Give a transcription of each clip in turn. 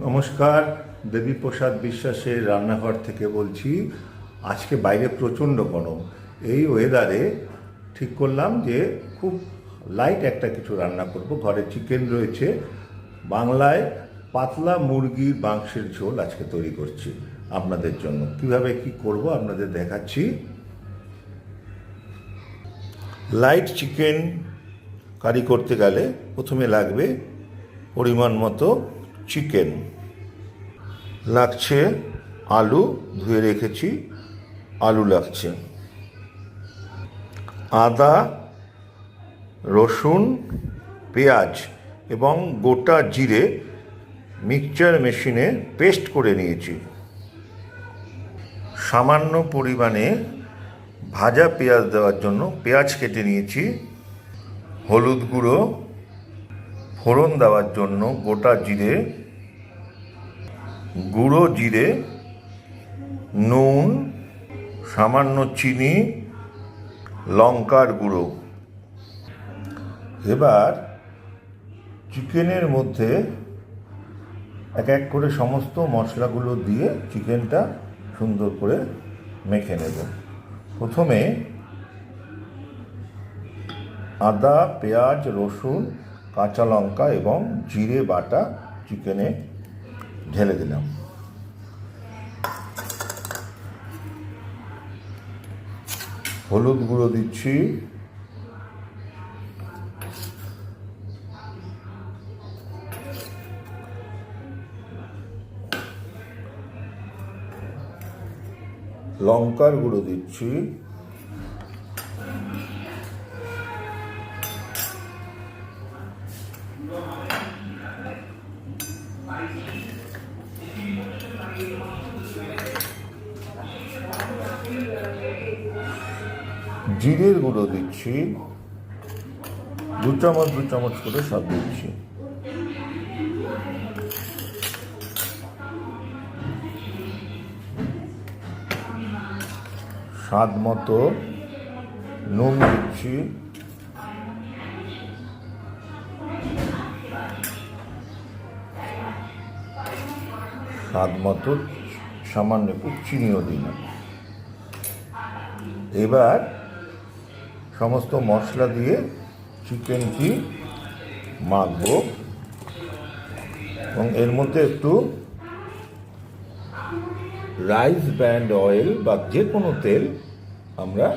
নমস্কার, দেবীপ্রসাদ বিশ্বাসের রান্নাঘর থেকে বলছি। আজকে বাইরে প্রচণ্ড গরম। এই ওয়েদারে ঠিক করলাম যে খুব লাইট একটা কিছু রান্না করব। ঘরে চিকেন রয়েছে, বাংলায় পাতলা মুরগির মাংসের ঝোল আজকে তৈরি করছি আপনাদের জন্য। কিভাবে কি করব আপনাদের দেখাচ্ছি। লাইট চিকেন কারি করতে গেলে প্রথমে লাগবে পরিমাণ মতো চিকেন, লাগছে আলু, ধুয়ে রেখেছি আলু লাগছে, আদা, রসুন, পেঁয়াজ এবং গোটা জিরে মিক্সচার মেশিনে পেস্ট করে নিয়েছি। সামান্য পরিমাণে ভাজা পেঁয়াজ দেওয়ার জন্য পেঁয়াজ কেটে নিয়েছি, হলুদ গুঁড়ো, ফোড়ন দেওয়ার জন্য গোটা জিরে, গুঁড়ো জিরে, নুন, সামান্য চিনি, লঙ্কার গুঁড়ো। এবার চিকেনের মধ্যে এক এক করে সমস্ত মশলাগুলো দিয়ে চিকেনটা সুন্দর করে মেখে নেব। প্রথমে আদা, পেঁয়াজ, রসুন, কাঁচা লঙ্কা এবং জিরে বাটা চিকেনে ঢেলে দিলাম। হলুদ গুঁড়ো দিচ্ছি, লঙ্কার গুঁড়ো দিচ্ছি, জিরের গুঁড়ো দিচ্ছি, দু চামচ করে সব দিচ্ছি। স্বাদ মতো নুন দিচ্ছি, স্বাদ মতো সামান্য একটু চিনিও দিলাম। এবার সমস্ত মশলা দিয়ে চিকেনটি মাখবো এবং এর মধ্যে একটু রাইস ব্র্যান্ড অয়েল বা যে কোনো তেল আমরা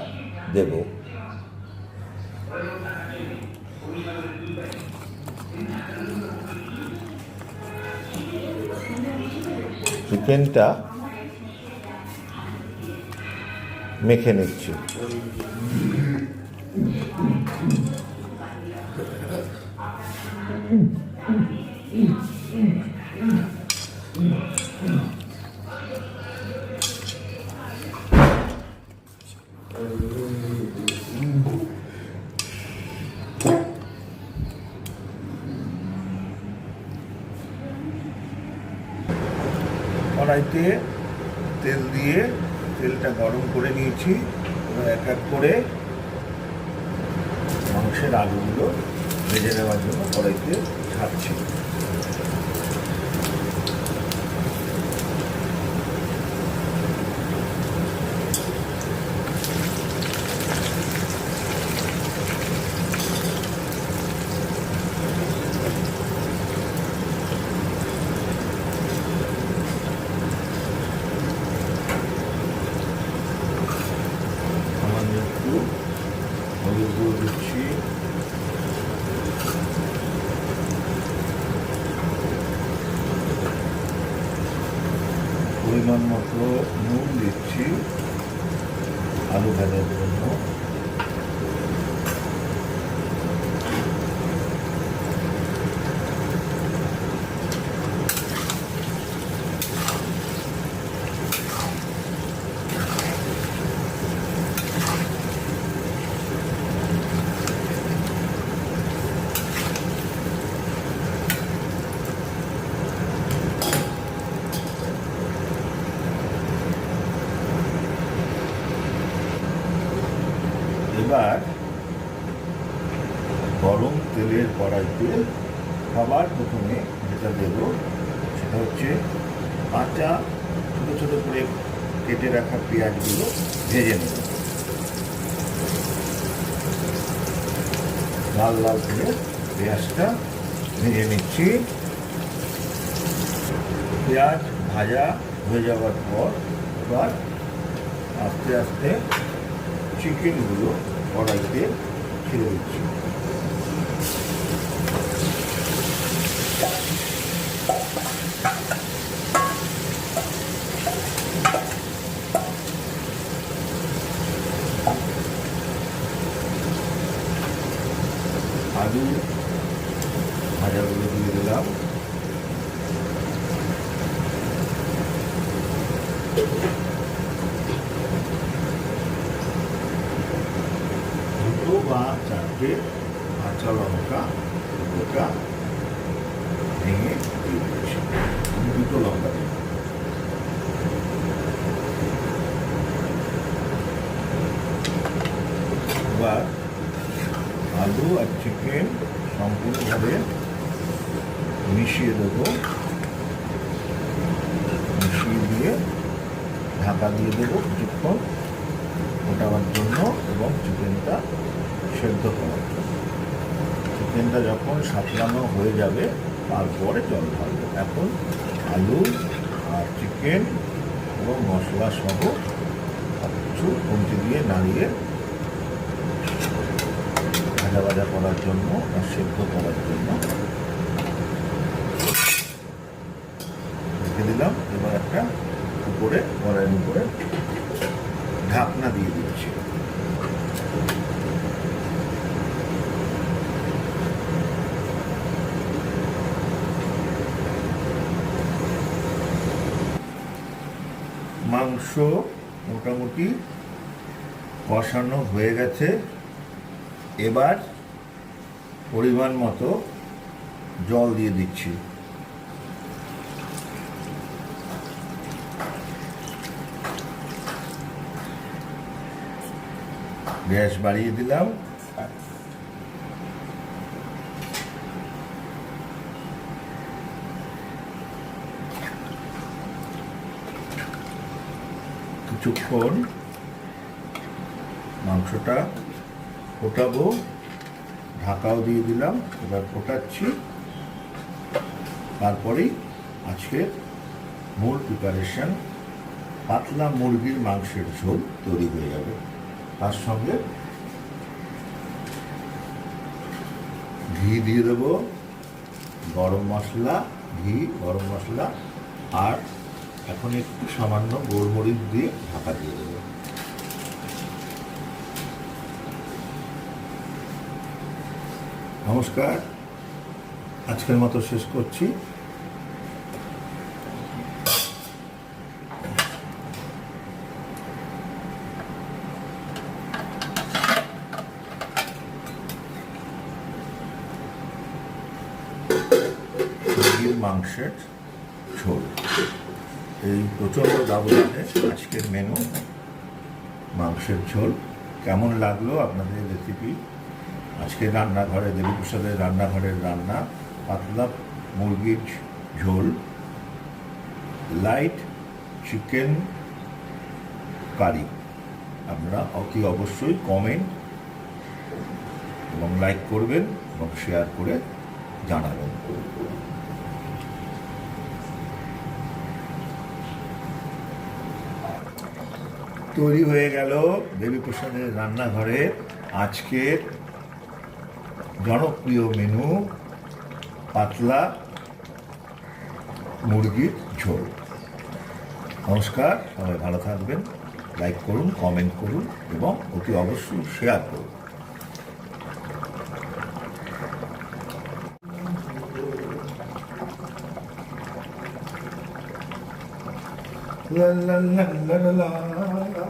দেব। চিকেনটা মেখে নিচ্ছি। কড়াইতে তেল দিয়ে তেলটা গরম করে নিয়েছি। এবার এক এক করে মাংসের আলুগুলো ভেজে নেওয়ার জন্য কড়াইতে ছাড়ছি। হলুদ গুঁড়ো দিচ্ছি, পরিমাণ মতো নুন দিচ্ছি আলু ভাজার জন্য, হচ্ছে কাঁচা ছোটো ছোটো করে কেটে রাখা পেঁয়াজগুলো ভেজে নেব, লাল লাল করে পেঁয়াজটা ভেজে নিচ্ছি। পেঁয়াজ ভাজা হয়ে যাওয়ার পর এবার আস্তে আস্তে চিকেনগুলো কড়াইতে ছেড়ে দিচ্ছি। আলু ভাজাগুলো দিয়ে দিলাম, দুটো বা চারটে কাঁচা লঙ্কা গোটা ভেঙে দিয়ে দিচ্ছি। আমি দুটো লঙ্কা দিই। এবার আলু আর চিকেন সম্পূর্ণভাবে মিশিয়ে দেবো, মিশিয়ে দিয়ে ঢাকা দিয়ে দেবো কিছুক্ষণ ফোটাবার জন্য এবং চিকেনটা সেদ্ধ করার জন্য। চিকেনটা যখন সাঁতলানো হয়ে যাবে তারপরে জল ঢালবো। এখন আলু আর চিকেন এবং মশলা সহ সব কিছু কমতি দিয়ে নাড়িয়ে ভাজা ভাজা করার জন্য আর সেদ্ধ করার জন্য রেখে দিলাম। এবার একটা উপরে কড়াইয়ের উপরে ঢাকনা দিয়ে দিচ্ছি। মাংস মোটামুটি কষানো হয়ে গেছে। এবার পরিমাণ মতো জল দিয়ে দিচ্ছি। গ্যাস বাড়িয়ে দিলাম। কিছুক্ষণ মাংসটা ফোটাবো, ঢাকাও দিয়ে দিলাম। এবার ফোটাচ্ছি, তারপরেই আজকের মূল প্রিপারেশন পাতলা মুরগির মাংসের ঝোল তৈরি হয়ে যাবে। তার সঙ্গে ঘি দিয়ে দেবো, গরম মশলা, ঘি গরম মশলা, আর এখন একটু সামান্য গোলমরিচ দিয়ে ঢাকা দিয়ে দেবো। নমস্কার, আজকের মতো শেষ করছি। মুরগির মাংসের ঝোল, এই প্রচণ্ড ব্যবধানে আজকের মেনু মাংসের ঝোল। কেমন লাগলো আপনাদের রেসিপি? আজকের রান্নাঘরে, দেবীপ্রসাদের রান্নাঘরের রান্না পাতলা মুরগির ঝোল, লাইট চিকেন কারি। আপনারা অতি অবশ্যই কমেন্ট এবং লাইক করবেন এবং শেয়ার করে জানাবেন। তৈরি হয়ে গেল দেবীপ্রসাদের রান্নাঘরে আজকের জনপ্রিয় মেনু পাতলা মুরগির ঝোল। নমস্কার, সবাই ভালো থাকবেন। লাইক করুন, কমেন্ট করুন এবং অতি অবশ্যই শেয়ার করুন। La la la la la la la la la la la.